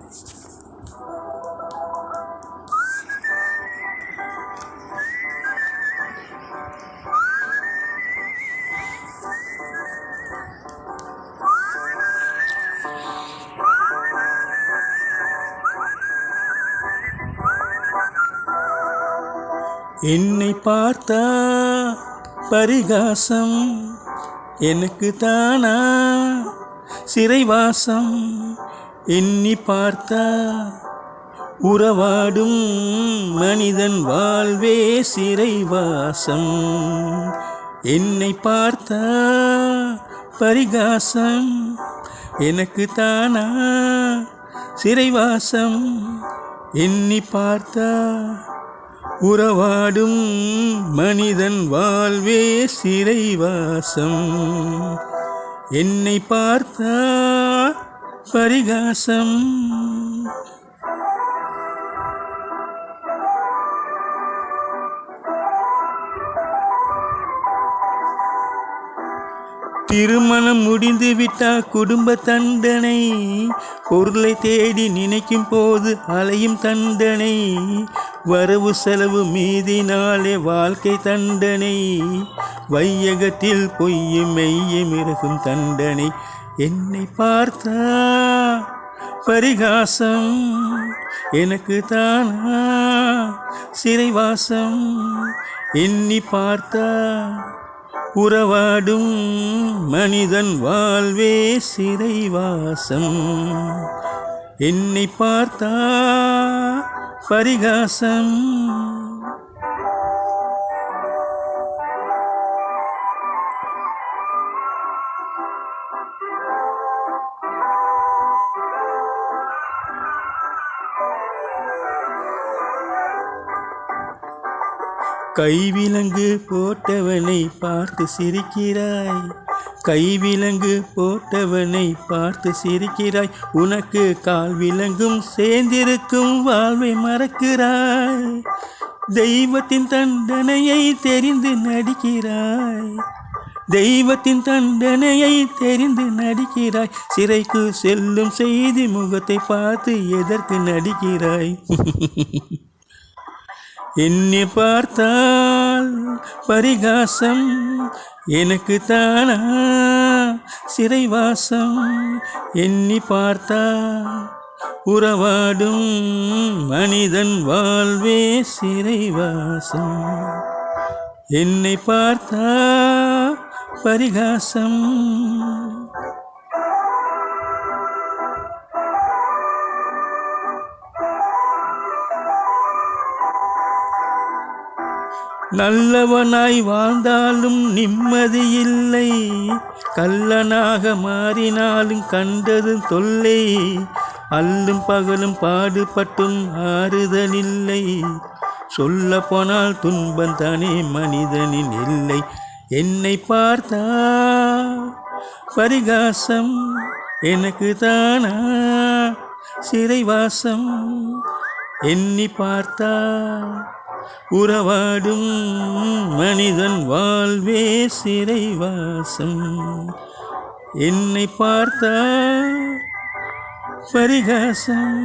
என்னை பார்த்தா பரிகாசம், எனக்கு தானா சிறைவாசம். எண்ணி பார்த்தா உறவாடும் மனிதன் வாழ்வே சிறைவாசம். என்னை பார்த்தா பரிகாசம், எனக்கு தானா சிறைவாசம். எண்ணி பார்த்தா உறவாடும் மனிதன் வாழ்வே சிறைவாசம். என்னை பார்த்தா பரிகாசம். திருமணம் முடிந்து விட்டா குடும்ப தண்டனை, பொருளை தேடி நினைக்கும் போது அலையும் தண்டனை, வரவு செலவு மீதினாலே வாழ்க்கை தண்டனை, வையகத்தில் பொய்யும் மெய்யும் இருக்கும் தண்டனை. என்னை பார்த்தா பரிகாசம், எனக்கு தானா சிறைவாசம். எண்ணி பார்த்தா உறவாடும் மனிதன் வாழ்வே சிறைவாசம். என்னை பார்த்தா பரிகாசம். கைவிலங்கு போட்டவனை பார்த்து சிரிக்கிறாய், கைவிலங்கு போட்டவனை பார்த்து சிரிக்கிறாய். உனக்கு கால் விலங்கும் சேர்ந்திருக்கும் வாழ்வை மறக்கிறாய். தெய்வத்தின் தண்டனையை தெரிந்து நடிக்கிறாய், தெய்வத்தின் தண்டனையை தெரிந்து நடிக்கிறாய். சிறைக்கு செல்லும் செய்தி முகத்தை பார்த்து எதற்கு நடிக்கிறாய்? என்னை பார்த்தால் பரிகாசம், எனக்கு தானா சிறைவாசம். எண்ணி பார்த்தா உறவாடும் மனிதன் வாழ்வே சிறைவாசம். என்னை பார்த்தா பரிகாசம். நல்லவனாய் வாழ்ந்தாலும் நிம்மதி இல்லை, கள்ளனாக மாறினாலும் கண்டது தொல்லை. அல்லும் பகலும் பாடுபட்டும் ஆறுதலில்லை, சொல்ல போனால் துன்பம் தானே மனிதனின் இல்லை. என்னை பார்த்தா பரிகாசம், எனக்கு தானா சிறைவாசம். எண்ணி பார்த்தா உறவாடும் மனிதன் வாழ்வே சிறைவாசம். என்னை பார்த்தா பரிகாசம்.